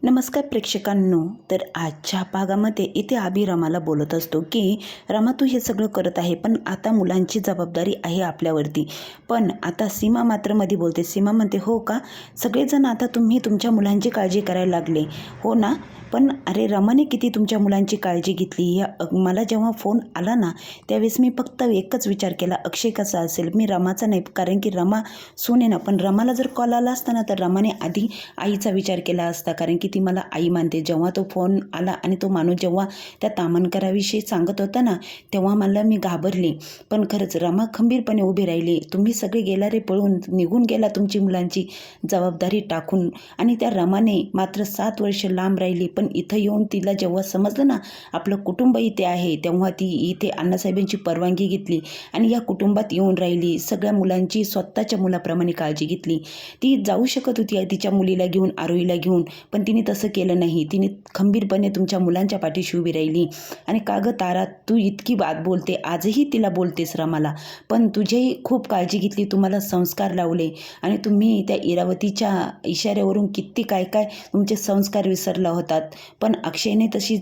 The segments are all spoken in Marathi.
नमस्कार प्रेक्षकांनो. तर आजच्या भागामध्ये इथे आम्ही रमाला बोलत असतो की रमा तू हे सगळं करत आहे, पण आता मुलांची जबाबदारी आहे आपल्यावरती. पण आता सीमा मात्र मध्ये बोलते. सीमा म्हणते हो का, सगळेजण आता तुम्ही तुमच्या मुलांची काळजी करायला लागले हो ना. पण अरे रमाने किती तुमच्या मुलांची काळजी घेतली. मला जेव्हा फोन आला ना त्यावेळेस मी फक्त एकच विचार केला, अक्षय कसा असेल. मी रमाचा नाही, कारण की रमा सून आहे ना. पण रमाला जर कॉल आला असता ना तर रमाने आधी आईचा विचार केला असता, कारण की ती मला आई मानते. जेव्हा तो फोन आला आणि तो माणूस जेव्हा त्या तामणकराविषयी सांगत होता ना तेव्हा मी घाबरली. पण खरंच रमा खंबीरपणे उभी राहिली. तुम्ही सगळे गेला रे पळून, निघून गेला तुमची मुलांची जबाबदारी टाकून. आणि त्या रमाने मात्र 7 वर्ष लांब राहिली. पण इथं येऊन तिला जेव्हा समजलं ना आपलं कुटुंब इथे आहे, तेव्हा ती इथे अण्णासाहेबांची परवानगी घेतली आणि या कुटुंबात येऊन राहिली. सगळ्या मुलांची स्वतःच्या मुलाप्रमाणे काळजी घेतली. ती जाऊ शकत होती तिच्या मुलीला घेऊन, आरोहीला घेऊन, पण तिने तसं केलं नाही. तिने खंबीरपणे तुमच्या मुलांच्या पाठीशी उभी राहिली. आणि का गं तारा, तू इतकी बात बोलते, आजही तिला बोलतेस रमाला, पण तुझीही खूप काळजी घेतली. तुम्हाला संस्कार लावले आणि तुम्ही त्या इरावतीच्या इशाऱ्यावरून किती काय काय तुमचे संस्कार विसरला होतात. पण अक्षयने तशी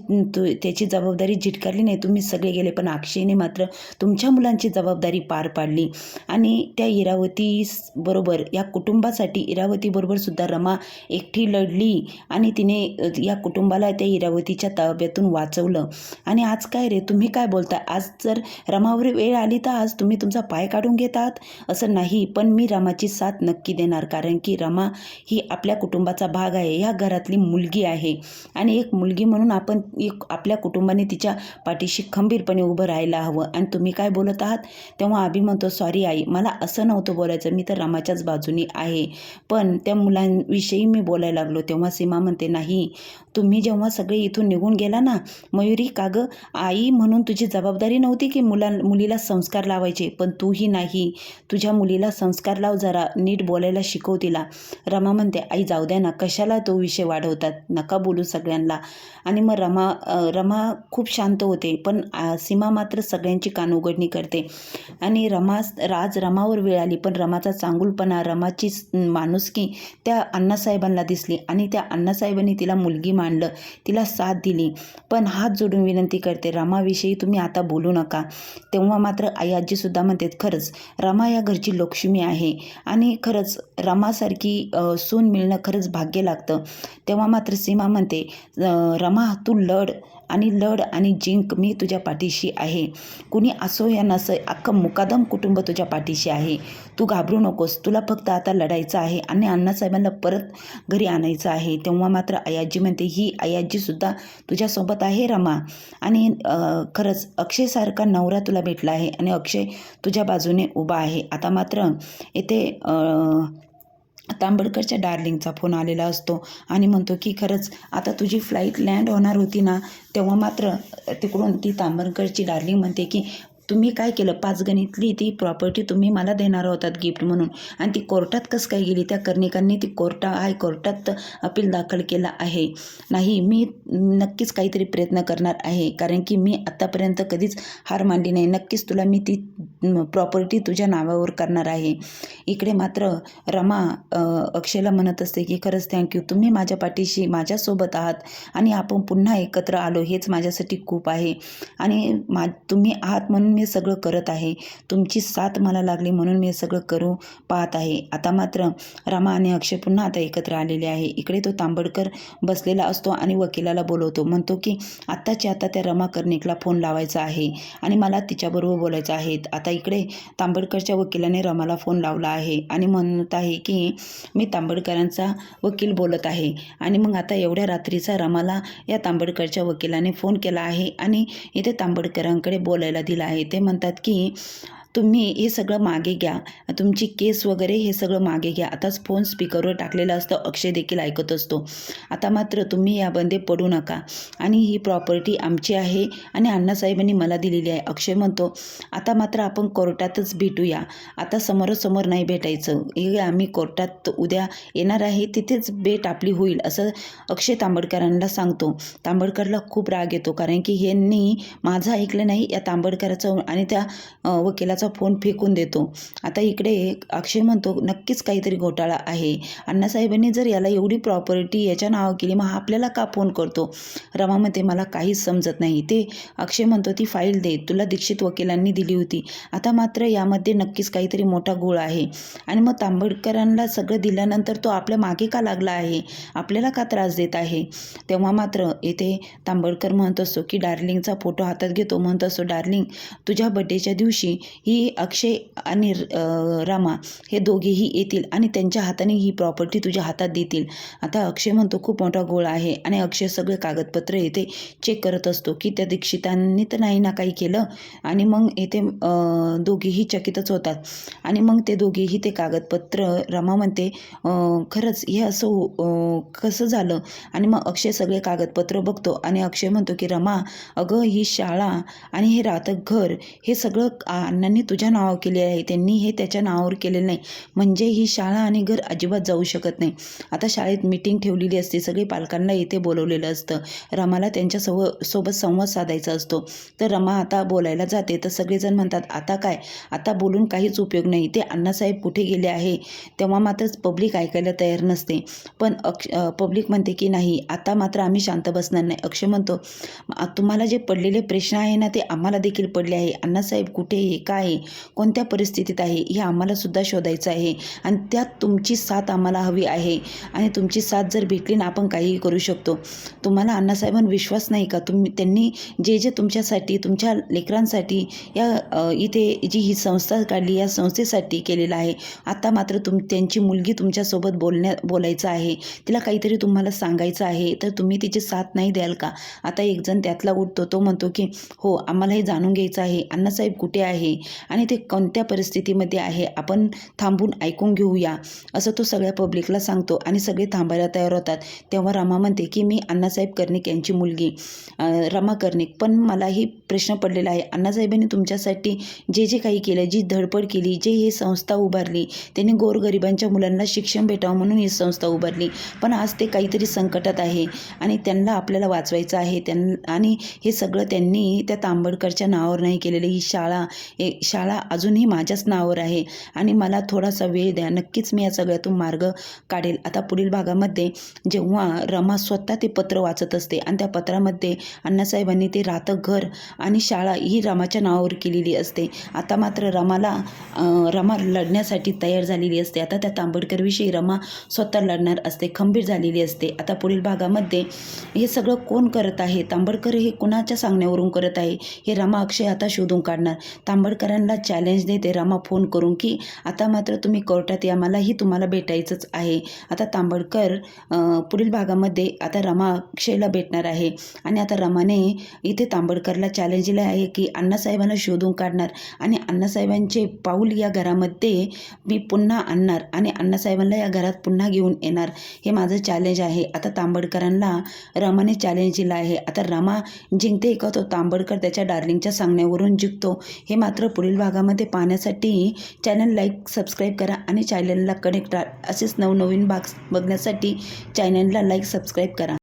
त्याची जबाबदारी झिटकारली नाही. तुम्ही सगळे गेले, पण अक्षयने मात्र तुमच्या मुलांची जबाबदारी पार पाडली. आणि त्या इरावती बरोबर, या कुटुंबासाठी इरावती बरोबर सुद्धा रमा एकटी लढली आणि तिने या कुटुंबाला त्या इरावतीच्या ताब्यातून वाचवलं. आणि आज काय रे, तुम्ही काय बोलता? आज जर रमावर वेळ आली तर आज तुम्ही तुमचा पाय काढून घेतात असं नाही. पण मी रमाची साथ नक्की देणार, कारण की रमा ही आपल्या कुटुंबाचा भाग आहे, या घरातली मुलगी आहे. आणि एक मुलगी म्हणून आपण आपल्या कुटुंबाने तिच्या पाठीशी खंबीरपणे उभं राहायला हवं. आणि तुम्ही काय बोलत आहात? तेव्हा अभि म्हणतो, सॉरी आई, मला असं नव्हतं बोलायचं, मी तर रमाच्याच बाजूनी आहे, पण त्या मुलांविषयी मी बोलायला लागलो. तेव्हा सीमा म्हणते, नाही, तुम्ही जेव्हा सगळे इथून निघून गेला ना मयुरी, कागं आई म्हणून तुझी जबाबदारी नव्हती की मुलीला संस्कार लावायचे, पण तूही नाही. तुझ्या मुलीला संस्कार लाव, जरा नीट बोलायला शिकव तिला. रमा म्हणते, आई जाऊ द्या ना, कशाला तो विषय वाढवतात, नका बोलू सगळ्यांना. आणि मग रमा खूप शांत होते, पण सीमा मात्र सगळ्यांची कानउघडणी करते. आणि रमावर वेळ आली, पण रमाचा चांगुलपणा, रमाची माणुसकी त्या अण्णासाहेबांना दिसली आणि त्या अण्णासाहेबांनी तिला मुलगी मानलं, तिला साथ दिली. पण हात जोडून विनंती करते, रमाविषयी तुम्ही आता बोलू नका. तेव्हा मात्र आई आजीसुद्धा म्हणते, खरंच रमा या घरची लक्ष्मी आहे आणि खरंच रमासारखी सून मिळणं खरंच भाग्य लागतं. तेव्हा मात्र सीमा म्हणते, रमा तू लढ आणि जिंक, मी तुझ्या पाठीशी आहे. कुणी असो या नसो, अख्खं मुकादम कुटुंब तुझ्या पाठीशी आहे. तू घाबरू नकोस, तुला फक्त आता लढायचं आहे आणि अण्णासाहेबांना परत घरी आणायचं आहे. तेव्हा मात्र आयाजी म्हणते, ही आयाजीसुद्धा तुझ्यासोबत आहे रमा. आणि खरंच अक्षयसारखा नवरा तुला भेटला आहे आणि अक्षय तुझ्या बाजूने उभा आहे. आता मात्र येथे तांबडकरच्या डार्लिंगचा फोन आलेला असतो आणि म्हणतो की खरंच आता तुझी फ्लाईट लँड होणार होती ना, तेव्हा मात्र तिकडून ती तांबडकरची डार्लिंग म्हणते की तुम्ही काय केलं, 5 गणितली ती प्रॉपर्टी तुम्ही मला देणार होतात गिफ्ट म्हणून, आणि ती कोर्टात कसं काय गेली? त्या कर्णिकांनी ती हायकोर्टात अपील दाखल केलं आहे. नाही, मी नक्कीच काहीतरी प्रयत्न करणार आहे, कारण की मी आत्तापर्यंत कधीच हार मानली नाही. नक्कीच तुला मी ती प्रॉपर्टी तुझ्या नावावर करणार आहे. इकडे मात्र रमा अक्षयला म्हणत असते की खरंच थँक्यू, तुम्ही माझ्या पाठीशी माझ्यासोबत आहात आणि आपण पुन्हा एकत्र आलो, हेच माझ्यासाठी खूप आहे. आणि तुम्ही आहात म्हणून मी सगळं करत आहे, तुमची साथ मला लागली म्हणून मी सगळं करू पाहत आहे. आता मात्र रमा आणि अक्षय पुन्हा आता एकत्र आलेले आहे. इकडे तो तांबडकर बसलेला असतो आणि वकिलाला बोलवतो. म्हणतो की आत्ताच्या आता त्या रमा कर्णिकला फोन लावायचा आहे आणि मला तिच्याबरोबर बोलायचं आहे. आता इकडे तांबडकरच्या वकिलाने रमाला फोन लावला आहे आणि म्हणत आहे की मी तांबडकरांचा वकील बोलत आहे. आणि मग आता एवढ्या रात्रीचा रमाला या तांबडकरच्या वकिलाने फोन केला आहे आणि इथे तांबडकरांकडे बोलायला दिला आहे. ते म्हणतात की तुम्ही हे सगळं मागे घ्या, तुमची केस वगैरे हे सगळं मागे घ्या. आताच फोन स्पीकरवर टाकलेला असतो, अक्षय देखील ऐकत असतो. आता मात्र तुम्ही यामध्ये पडू नका आणि ही प्रॉपर्टी आमची आहे आणि अण्णासाहेबांनी मला दिलेली आहे. अक्षय म्हणतो, आता मात्र आपण कोर्टातच भेटूया, आता समोरासमोर नाही भेटायचं. हे आम्ही कोर्टात उद्या येणार आहे, तिथेच भेट आपली होईल, असं अक्षय तांबडकरांना सांगतो. तांबडकरला खूप राग येतो, कारण की ह्यांनी माझं ऐकलं नाही, या तांबडकराचं आणि त्या वकिलाचं त्याचा फोन फेकून देतो. आता इकडे अक्षय म्हणतो नक्कीच काहीतरी घोटाळा आहे. अण्णासाहेबांनी जर याला एवढी प्रॉपर्टी याच्या नावावर केली मग आपल्याला का फोन करतो. रमा म्हणते मला काहीच समजत नाही. ते अक्षय म्हणतो ती फाईल दे, तुला दीक्षित वकिलांनी दिली होती. आता मात्र यामध्ये नक्कीच काहीतरी मोठा गोळ आहे. आणि मग तांबडकरांना सगळं दिल्यानंतर तो आपल्या मागे का लागला आहे, आपल्याला का त्रास देत आहे. तेव्हा मात्र येथे तांबडकर म्हणत असतो की डार्लिंगचा फोटो हातात घेतो, म्हणत असतो डार्लिंग तुझ्या बड्डेच्या दिवशी ही अक्षय आणि रमा हे दोघेही येतील आणि त्यांच्या हाताने ही प्रॉपर्टी तुझ्या हातात देतील. आता अक्षय म्हणतो खूप मोठा गोळ आहे. आणि अक्षय सगळे कागदपत्र येथे चेक करत असतो की त्या दीक्षितांनी तर नाही ना काही केलं. आणि मग येथे दोघेही चकितच होतात. आणि मग ते दोघेही ते कागदपत्र रमा म्हणते खरंच हे असं कसं झालं. आणि मग अक्षय सगळे कागदपत्र बघतो आणि अक्षय म्हणतो की रमा अगं ही शाळा आणि हे राहतं घर हे सगळं अण्णांनी तुझ्या नावावर केले आहे, त्यांनी हे त्याच्या नावावर केलेलं नाही. म्हणजे ही शाळा आणि घर अजिबात जाऊ शकत नाही. आता शाळेत मीटिंग ठेवलेली असते, सगळे पालकांना इथे बोलवलेलं असतं. रमाला त्यांच्या सोबत संवाद साधायचा असतो. तर रमा आता बोलायला जाते तर सगळेजण म्हणतात आता काय, आता बोलून काहीच उपयोग नाही, ते अण्णासाहेब कुठे गेले आहे. तेव्हा मात्र पब्लिक ऐकायला तयार नसते. पण पब्लिक म्हणते की नाही आता मात्र आम्ही शांत बसणार नाही. अक्षय म्हणतो तुम्हाला जे पडलेले प्रश्न आहे ना ते आम्हाला देखील पडले आहे. अण्णासाहेब कुठे आहे, काय आहे, कोणत्या परिस्थितीत आहे हे आम्हाला सुद्धा शोधायचं आहे. आणि त्यात तुमची साथ आम्हाला हवी आहे. आणि तुमची साथ जर भेटली ना आपण काहीही करू शकतो. तुम्हाला अण्णासाहेबांवर विश्वास नाही का. त्यांनी जे तुमच्यासाठी तुमच्या लेकरांसाठी या इथे जी ही संस्था काढली या संस्थेसाठी केलेलं आहे. आता मात्र त्यांची मुलगी तुमच्यासोबत बोलायचं आहे, तिला काहीतरी तुम्हाला सांगायचं आहे, तर तुम्ही तिची साथ नाही द्याल का. आता एक जण त्यातला उठतो, तो म्हणतो की हो आम्हाला हे जाणून घ्यायचं आहे अण्णासाहेब कुठे आहे आणि ते कोणत्या परिस्थितीमध्ये आहे, आपण थांबून ऐकून घेऊया असं तो सगळ्या पब्लिकला सांगतो. आणि सगळे थांबायला तयार होतात. तेव्हा रमा म्हणते की मी अण्णासाहेब कर्णिक यांची मुलगी रमा कर्णिक, पण मलाही प्रश्न पडलेला आहे. अण्णासाहेबांनी तुमच्यासाठी जे काही केलं, जी धडपड केली, जे ही संस्था उभारली, त्यांनी गोरगरिबांच्या मुलांना शिक्षण भेटावं म्हणून ही संस्था उभारली. पण आज ते काहीतरी संकटात आहे आणि त्यांना आपल्याला वाचवायचं आहे. आणि हे सगळं त्यांनी त्या तांबडकरच्या नावावर नाही केलेलं. ही शाळा अजूनही माझ्याच नावावर आहे आणि मला थोडासा वेळ द्या, नक्कीच मी या सगळ्यातून मार्ग काढेल. आता पुढील भागामध्ये जेव्हा रमा स्वतः ते पत्र वाचत असते आणि त्या पत्रामध्ये अण्णासाहेबांनी ते राहतं घर आणि शाळा ही रमाच्या नावावर केलेली असते. आता मात्र रमा लढण्यासाठी तयार झालेली असते. आता त्या तांबडकरविषयी रमा स्वतः लढणार असते, खंबीर झालेली असते. आता पुढील भागामध्ये हे सगळं कोण करत आहे, तांबडकर हे कुणाच्या सांगण्यावरून करत आहे हे रमा अक्षय आता शोधून काढणार. तांबडकरांना चॅलेंज देते रमा फोन करून की आता मात्र तुम्ही कोर्टात या, मलाही तुम्हाला भेटायचंच आहे. आता तांबडकर पुढील भागामध्ये आता रमा अक्षयला भेटणार आहे. आणि आता रमाने इथे तांबडकरला चॅलेंज दिलं आहे की अण्णासाहेबांना शोधून काढणार आणि अण्णासाहेबांचे पाऊल या घरामध्ये मी पुन्हा आणणार आणि अण्णासाहेबांना या घरात पुन्हा घेऊन येणार, हे माझं चॅलेंज आहे. आता तांबडकरांना रमाने चॅलेंज दिलं आहे. आता रमा जिंकते का तो तांबडकर त्याच्या डार्लिंगच्या सांगण्यावरून जिंकतो, हे मात्र पुढील भागामध्ये पाहण्यासाठी चॅनल लाईक सबस्क्राईब करा आणि चॅनलला कनेक्ट राहा. असेच नवनवीन भाग बघण्यासाठी चॅनलला लाईक सबस्क्राईब करा.